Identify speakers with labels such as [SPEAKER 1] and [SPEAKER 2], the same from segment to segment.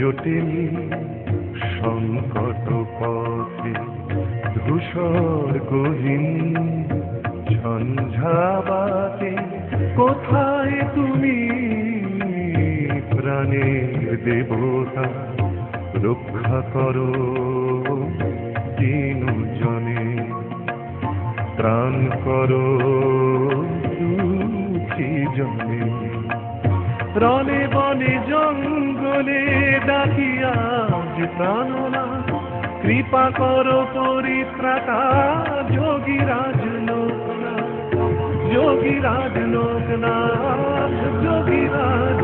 [SPEAKER 1] জটিল সংকট পথে ধূসর গহীন ঝঞ্ঝাবাতে কোথায় তুমি প্রাণের দেবতা রক্ষা করো দিন জনে ত্রাণ করো দুঃখী জনে রনে বনে জঙ্গলে ডাকিয়া যে প্রাণনা কৃপা করো পরিত্রাতা যোগীরাজ লোকনাথ যোগীরাজ লোকনাথ যোগীরাজ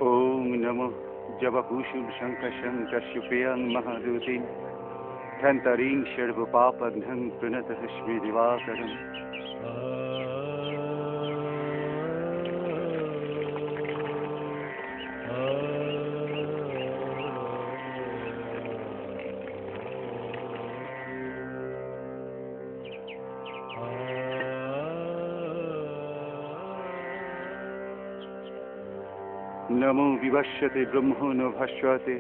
[SPEAKER 2] ओम नमो जपभूषुं शङ्कशं कर्षुपेयं महादूतिं धन्तरीं सर्वपापघ्नं प्रणतः स्मे दिवाकरम् नमो विवश्यते ब्रह्मो न भाष्यते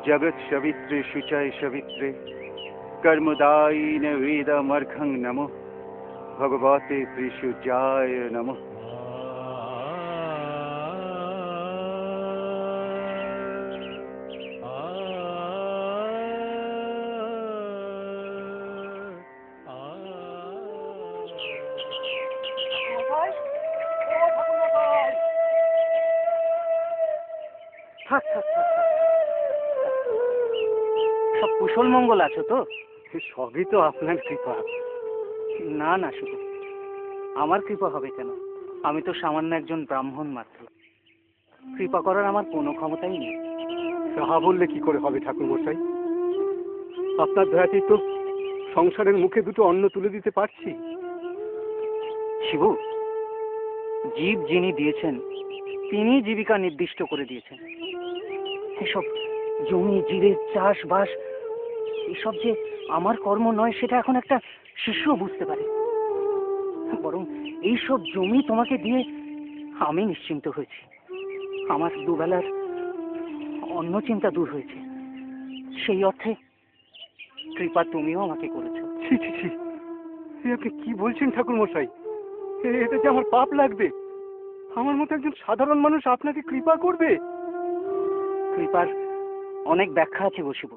[SPEAKER 2] जगत् सवित्रे शुचाय सवित्रे कर्मदायिन वेदमर्घं नमो भगवते त्रिशुजाय नमो
[SPEAKER 3] সব কুশল মঙ্গল আছো তো?
[SPEAKER 2] সবই তো আপনার কৃপা।
[SPEAKER 3] না না, শুধু আমার কৃপা হবে কেন? আমি তো সামান্য একজন ব্রাহ্মণ মাত্র। কৃপা করার আমার কোনো ক্ষমতাই নেই।
[SPEAKER 2] তাহা বললে কি করে হবে ঠাকুর মশাই? আপনার দয়াতেই তো সংসারের মুখে দুটো অন্ন তুলে দিতে পারছি।
[SPEAKER 3] শিবু, জীব যিনি দিয়েছেন তিনি জীবিকা নির্দিষ্ট করে দিয়েছেন। এসব জমি জিরে চাষবাস এসব যে আমার কর্ম নয় সেটা এখন একটা শিশুও বুঝতে পারে। বরং এইসব জমি তোমাকে দিয়ে আমি নিশ্চিন্ত হয়েছি। আমার দুবেলার অন্য চিন্তা দূর হয়েছে। সেই অর্থে কৃপা তুমিও আমাকে করেছো।
[SPEAKER 2] ছি ছি ছি, আপনি কি বলছেন ঠাকুর মশাই? এটা যে আমার পাপ লাগবে। আমার মতো একজন সাধারণ মানুষ আপনাকে কৃপা করবে?
[SPEAKER 3] কৃপার অনেক ব্যাখ্যা আছে বসিব,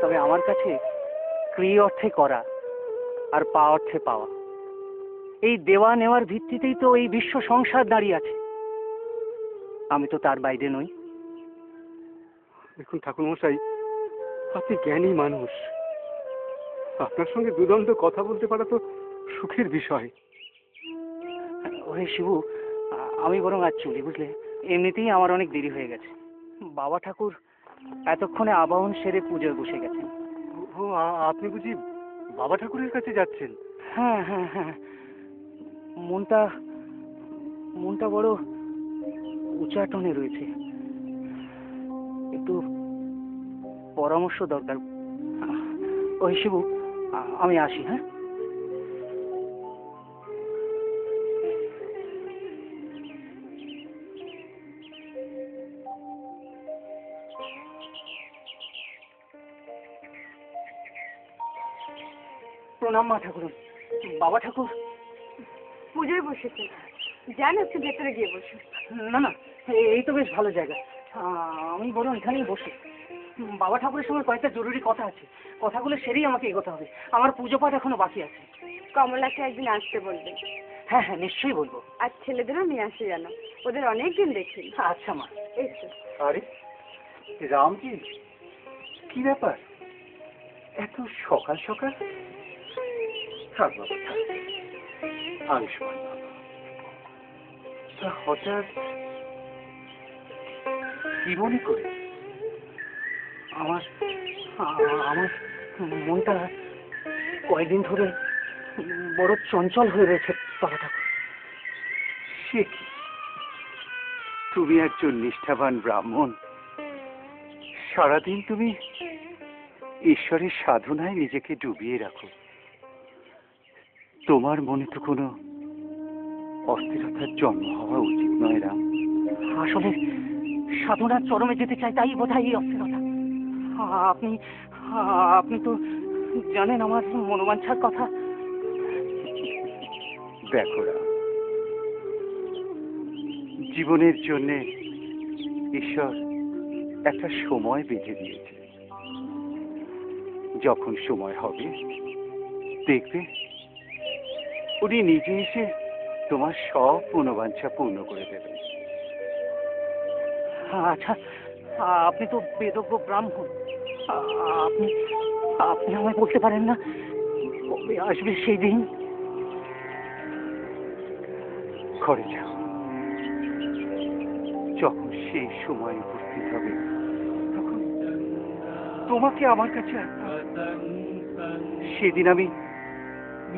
[SPEAKER 3] তবে আমার কাছে ক্রিয়া অর্থে করা আর পা অর্থে পাওয়া, এই দেওয়া নেওয়ার ভিত্তিতেই তো এই বিশ্ব সংসার দাঁড়িয়ে আছে। আমি তো তার বাইরে নই।
[SPEAKER 2] দেখুন ঠাকুর মশাই, আপনি জ্ঞানী মানুষ। আপনার সঙ্গে দুদণ্ড কথা বলতে পারা তো সুখের বিষয়।
[SPEAKER 3] ওরে শিবু, আমি বরং আজ চলি, বুঝলে? এমনিতেই আমার অনেক দেরি হয়ে গেছে। বাবা ঠাকুর এতক্ষণে আবাহন সেরে পুজোয় বসে গেছেন।
[SPEAKER 2] ও, আপনি বুঝি বাবা ঠাকুরের কাছে যাচ্ছেন?
[SPEAKER 3] হ্যাঁ হ্যাঁ হ্যাঁ, মনটা বড় উচ্চাটনে রয়েছে। একটু পরামর্শ দরকার। ওই শিবু, আমি আসি। হ্যাঁ, প্রণাম মা ঠাকুর। বাবা ঠাকুর
[SPEAKER 4] পুজোয় বসেছে, যান একটু ভেতরে গিয়ে বসুন।
[SPEAKER 3] না না, এই তো বেশ ভালো জায়গা। আমি বরং এখানেই বসি। বাবা ঠাকুরের সঙ্গে কয়েকটা জরুরি কথা আছে, কথাগুলো সেরেই আমাকে এগোতে হবে। আমার পুজো পাঠ এখনো বাকি আছে।
[SPEAKER 4] কমলাকে একদিন আসতে বলবে।
[SPEAKER 3] হ্যাঁ হ্যাঁ, নিশ্চয়ই বলবো।
[SPEAKER 4] আর ছেলেদেরও নিয়ে আসে জানো, ওদের অনেকদিন দেখি।
[SPEAKER 3] আচ্ছা মা।
[SPEAKER 4] এই তো।
[SPEAKER 2] আরে রামজি, কি ব্যাপার এত সকাল সকাল? থাক বাবা, থাক। আয়ুষ্মান বাবা, হঠাৎ কি মনে করে?
[SPEAKER 3] আমার মনটা কয়েকদিন ধরে বড় চঞ্চল হয়ে রয়েছে বাবা ঠাকুর।
[SPEAKER 2] সে কি, তুমি একজন নিষ্ঠাবান ব্রাহ্মণ, সারাদিন তুমি ঈশ্বরের সাধনায় নিজেকে ডুবিয়ে রাখো। তোমার মনে তো কোনো অস্থিরতার জন্ম হওয়া উচিত নয় রাম।
[SPEAKER 3] আসলে সাধনার চরমে যেতে চাই, তাই বোধহয় এই অস্থিরতা। আপনি আপনি তো জানেন আমার মনোবাঞ্ছার কথা।
[SPEAKER 2] দেখো রাম, জীবনের জন্য ঈশ্বর একটা সময় বেঁধে দিয়েছে। যখন সময় হবে দেখবে উনি নিজে এসে তোমার সব মনোবাঞ্ছা পূর্ণ করে দেবেন।
[SPEAKER 3] আচ্ছা, আপনি তো বেদজ্ঞ ব্রাহ্মণ, আপনি আপনি আমায় বলতে পারেন না কবে আসবে সেই দিন?
[SPEAKER 2] ঘরে যাও, যখন সেই সময় উপস্থিত হবে তখন তোমাকে আমার কাছে আসতে হবে। সেদিন আমি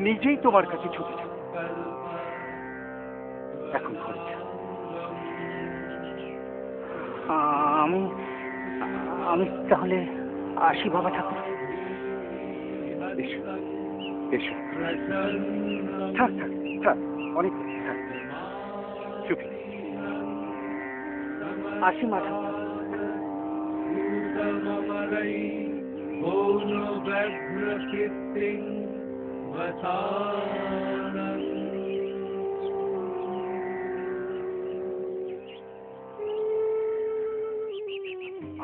[SPEAKER 2] নিজেই তোমার কাছে ছুটে যাব। এখন ঘরে যাও।
[SPEAKER 3] আমি আমি তাহলে আসি বাবা ঠাকুর।
[SPEAKER 2] এসো এসো। থাক থাক থাক, অনেক থাক, চুপ।
[SPEAKER 3] আসি মা ঠাকুর।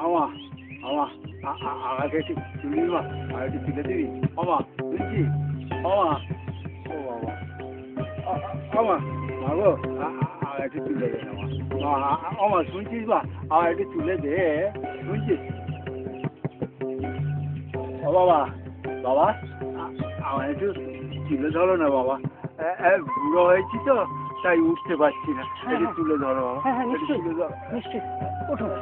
[SPEAKER 2] আমা আমা আগে একটু তুলি মা, আর একটু তুলে দিবি আমা, বুঝছি আমা। ও বাবা আমা, মা গো আর একটু তুলে দে আমা। আমা শুনছিস মা, আর একটু তুলে দে, শুনছিস? ও বাবা, বাবা আমার একটু তুলে ধরো না বাবা, বুড়ো হয়েছি তো তাই উঠতে পারছি না, একটু তুলে ধরো বাবা।
[SPEAKER 3] হ্যাঁ হ্যাঁ,
[SPEAKER 2] একটু
[SPEAKER 3] নিশ্চয়ই
[SPEAKER 2] তুলে ধরো।
[SPEAKER 3] নিশ্চয়ই, উঠুন।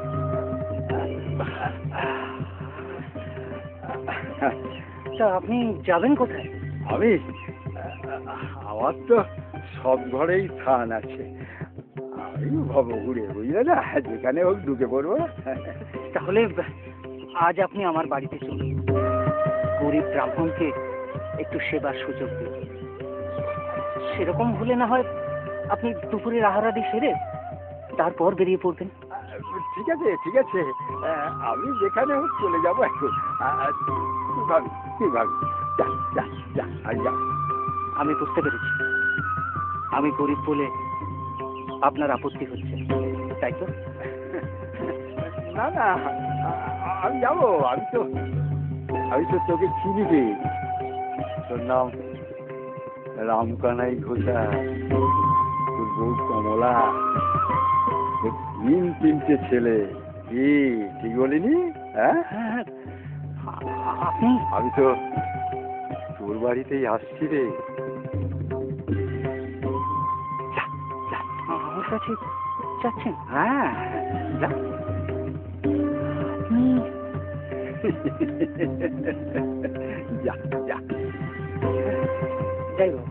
[SPEAKER 3] তা আপনি যাবেন কোথায়?
[SPEAKER 2] আমি, আমার তো সব ঘরেই স্থান আছে, আমি ভব ঘুরে বুঝলে না, যেখানে হোক ঢুকে পড়বো।
[SPEAKER 3] তাহলে আজ আপনি আমার বাড়িতে চলুন, গরিব ব্রাহ্মণকে একটু সেবার সুযোগ দিন। সেরকম হলে না হয় আপনি দুপুরের আহারাদি সেরে তারপর বেরিয়ে পড়বেন।
[SPEAKER 2] ঠিক আছে ঠিক আছে, আমি যেখানে হোক চলে যাবো এখন। কি ভাবি কি ভাবি, যা যা যা আর যা।
[SPEAKER 3] আমি বুঝতে পেরেছি, আমি গরিব বলে আপনার আপত্তি হচ্ছে, তাই তো?
[SPEAKER 2] না না, আমি যাবো, আমি তো তোকে চিনি রে, তোর নাম রামকানাই ঘোষা, তোর বউ কমলা, তোর তিনটে ছেলে, কি ঠিক বলিনি? হ্যাঁ,
[SPEAKER 3] আপনি?
[SPEAKER 2] আমি তো তোর বাড়িতেই আসছি রে।
[SPEAKER 3] আমার কাছে যাচ্ছেন?
[SPEAKER 2] হ্যাঁ যা। যা যা,
[SPEAKER 3] যাই হোক,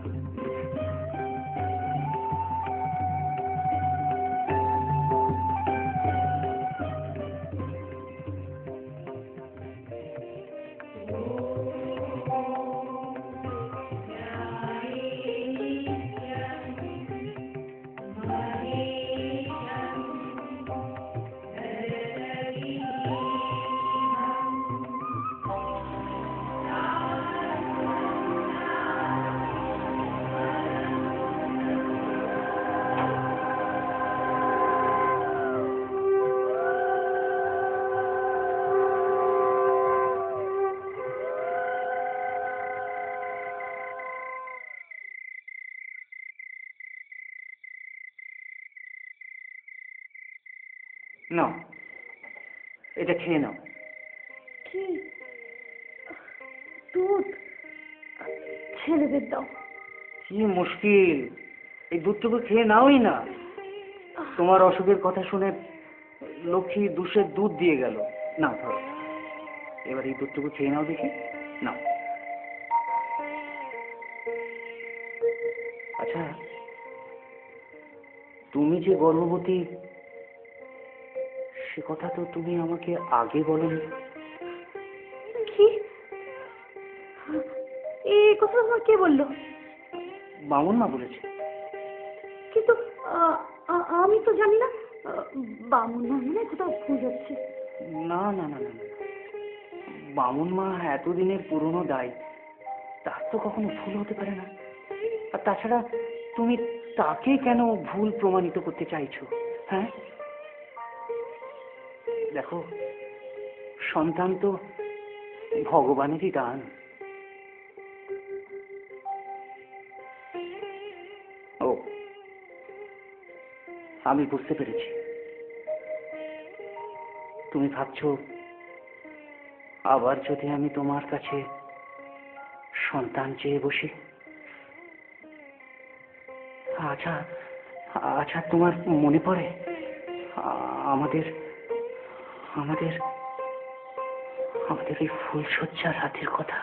[SPEAKER 3] নাও, এটা খেয়ে নাও।
[SPEAKER 4] কি দুধ? ছেলেদের দাও।
[SPEAKER 3] কি মুশকিল, এই দুধটুকু খেয়ে নাওই না। তোমার অসুখের কথা শুনে লক্ষ্মী দুশের দুধ দিয়ে গেল। নাও ধরো, এবার এই দুধটুকু খেয়ে নাও দেখি, নাও। আচ্ছা, তুমি যে গর্ভবতী সে কথা তো তুমি আমাকে আগে বলোনি।
[SPEAKER 4] কি কে বললো?
[SPEAKER 3] বামুন মা বলেছে।
[SPEAKER 4] কিন্তু আমি তো জানি না। বামুন মা মানে কোথাও ভুল হচ্ছে।
[SPEAKER 3] না না না না না, বামুন মা এতদিনের পুরনো দায়, তার তো কখনো ভুল হতে পারে না। আর তাছাড়া তুমি তাকে কেন ভুল প্রমাণিত করতে চাইছো? হ্যাঁ দেখো, সন্তান তো ভগবানেরই দান। ও, আমি বুঝতে পেরেছি, তুমি ভাবছো আবার যদি আমি তোমার কাছে সন্তান চেয়ে বসি। আচ্ছা আচ্ছা, তোমার মনে পড়ে আমাদের আমাদের আমাদের এই ফুলশয্যার রাতের কথা?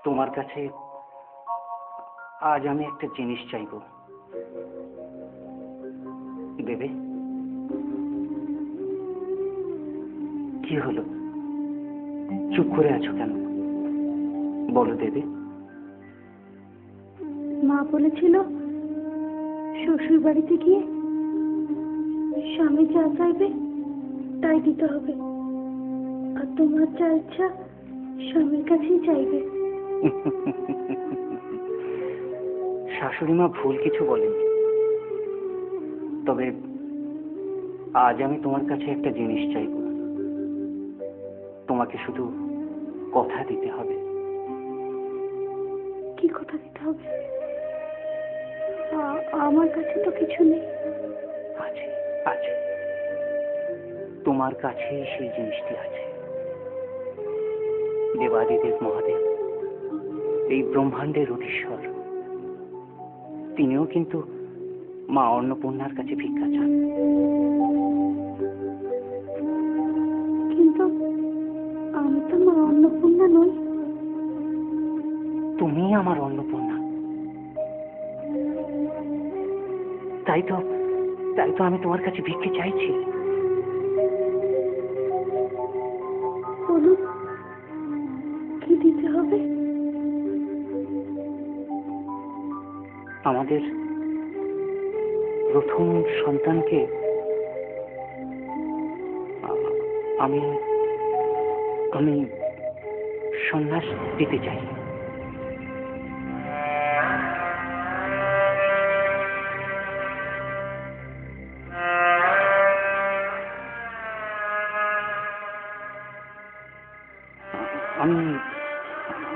[SPEAKER 3] তোমার কাছে আজ আমি একটা জিনিস চাইব, দেবে? কি হলো, চুপ করে আছো কেন? বলো, দেবে?
[SPEAKER 4] মা বলেছিল শ্বশুর বাড়িতে গিয়ে স্বামী যা চাইবে তাই দিতে হবে, আর তোমার যা ইচ্ছা স্বামীর কাছেই চাইবে।
[SPEAKER 3] শাশুড়ি মা ভুল কিছু বলেনি, তবে আজ আমি তোমার কাছে একটা জিনিস চাইব। তোমাকে শুধু কথা দিতে হবে।
[SPEAKER 4] কি কথা দিতে হবে? আমার কাছে তো কিছু নেই।
[SPEAKER 3] আছে আছে, তোমার কাছেই সেই জিনিসটি আছে। দেবাদিদেব মহাদেব, এই ব্রহ্মাণ্ডের অধীশ্বর, তিনিও কিন্তু মা অন্নপূর্ণার কাছে ভিক্ষা চান।
[SPEAKER 4] কিন্তু আমি তো মা অন্নপূর্ণা নই।
[SPEAKER 3] তুমি আমার অন্নপূর্ণা। তাই তো আমি তোমার কাছে ভিক্ষে চাইছি।
[SPEAKER 4] বলুন, কি দিতে হবে?
[SPEAKER 3] আমাদের প্রথম সন্তানকে আমি আমি সন্ন্যাস দিতে চাই।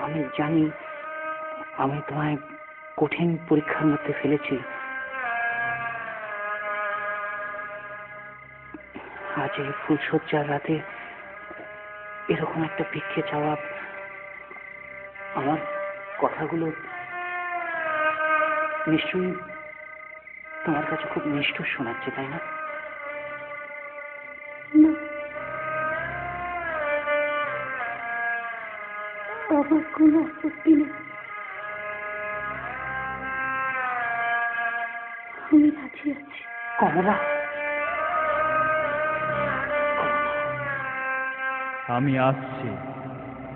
[SPEAKER 3] আমি জানি আমি তোমায় কঠিন পরীক্ষার মধ্যে ফেলেছি। আজ এই ফুলশয্যার রাতে এরকম একটা ভিক্ষে চাওয়া, আমার কথাগুলো নিশ্চয়ই তোমার কাছে খুব নিষ্ঠুর শোনাচ্ছে, তাই না?
[SPEAKER 4] আমার কোনো আপত্তি নেই। আমি রাজি আছি।
[SPEAKER 3] কমলা,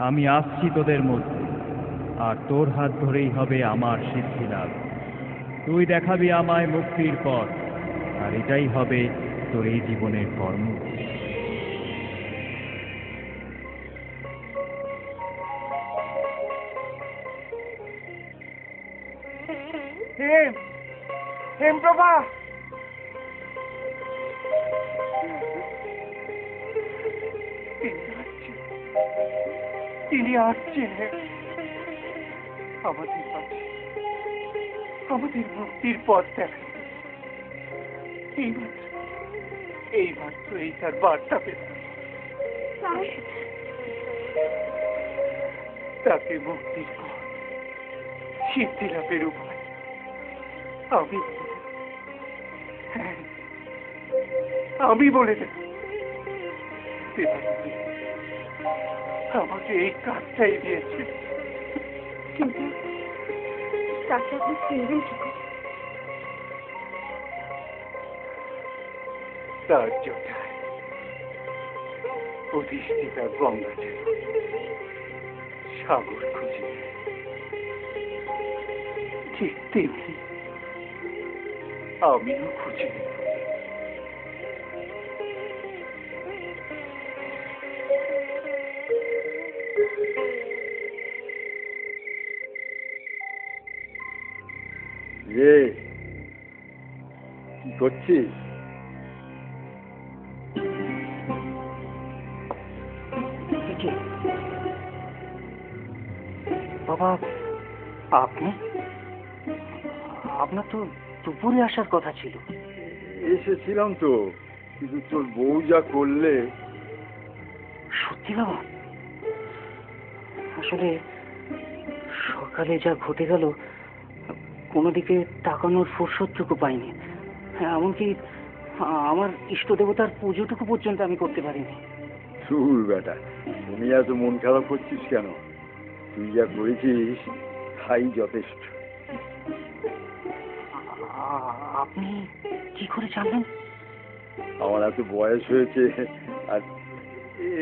[SPEAKER 1] আমি আসছি তোদের মধ্যে, আর তোর হাত ধরেই হবে আমার সিদ্ধি লাভ। তুই দেখাবি আমায় মুক্তির পথ, আর এটাই হবে তোর এই জীবনের কর্ম।
[SPEAKER 3] হেমপ্রভা, তিনি আসছেন আমাদের মুক্তির পথ দেখাতে। এইমাত্র এই তার বার্তা পেল। তাকে মুক্তির পথ, সিদ্ধি লাভের উপায় আমি বলে দেব। আমাকে এই কাজটাই দিয়েছে।
[SPEAKER 4] কিন্তু তাকে আপনি চিনবেন কি করে?
[SPEAKER 3] তার জটায় অধিষ্ঠিতা গঙ্গা ছিল। সাগর খুঁজি, ঠিক তেমনি আমিও খুঁজি।
[SPEAKER 2] কি করছিস?
[SPEAKER 3] বাবা, আপনি? আপনার তো দুপুরে আসার কথা ছিল।
[SPEAKER 2] এসেছিলাম তো, কিন্তু তোর বউ যা করলে।
[SPEAKER 3] সত্যি বাবা? আসলে সকালে যা ঘটে গেল, কোনো দিকে তাকানোর ফুরসতটুকু পাইনি। এমনকি আমার ইষ্ট দেবতার পুজোটুকু পর্যন্ত আমি করতে পারিনি।
[SPEAKER 2] চুল বেটা, তুমি এত মন খারাপ করছিস কেন? তুই যা করেছিস তাই যথেষ্ট।
[SPEAKER 3] আপনি কি করে জানলেন?
[SPEAKER 2] আমার এত বয়স হয়েছে আর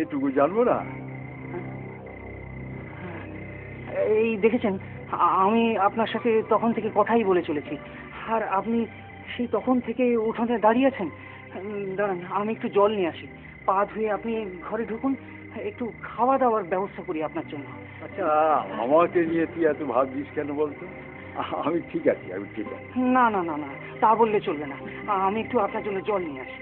[SPEAKER 2] এটুকু জানবো না?
[SPEAKER 3] এই দেখেছেন, আমি আপনার সাথে তখন থেকে কথাই বলে চলেছি, আর আপনি সেই তখন থেকে উঠোনে দাঁড়িয়ে আছেন। দাঁড়ান, আমি একটু জল নিয়ে আসি। পা ধুয়ে আপনি ঘরে ঢুকুন, একটু খাওয়া দাওয়ার ব্যবস্থা করি আপনার জন্য।
[SPEAKER 2] আচ্ছা, আমাকে নিয়ে তুই এত ভাবছিস কেন বলতো? আমি ঠিক আছি, আমি ঠিক আছি।
[SPEAKER 3] না না না না, তা বললে চলবে না। আমি একটু আপনার জন্য জল নিয়ে আসি।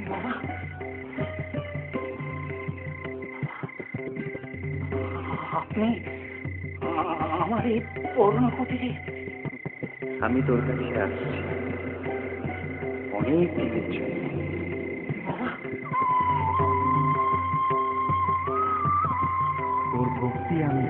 [SPEAKER 3] বাবা, আপনি আমার এই করুণা কুটিরে?
[SPEAKER 2] আমি তোর কাছে আসছি অনেক দিনের জন্য।
[SPEAKER 3] বাবা,
[SPEAKER 1] তোর ভক্তি আমি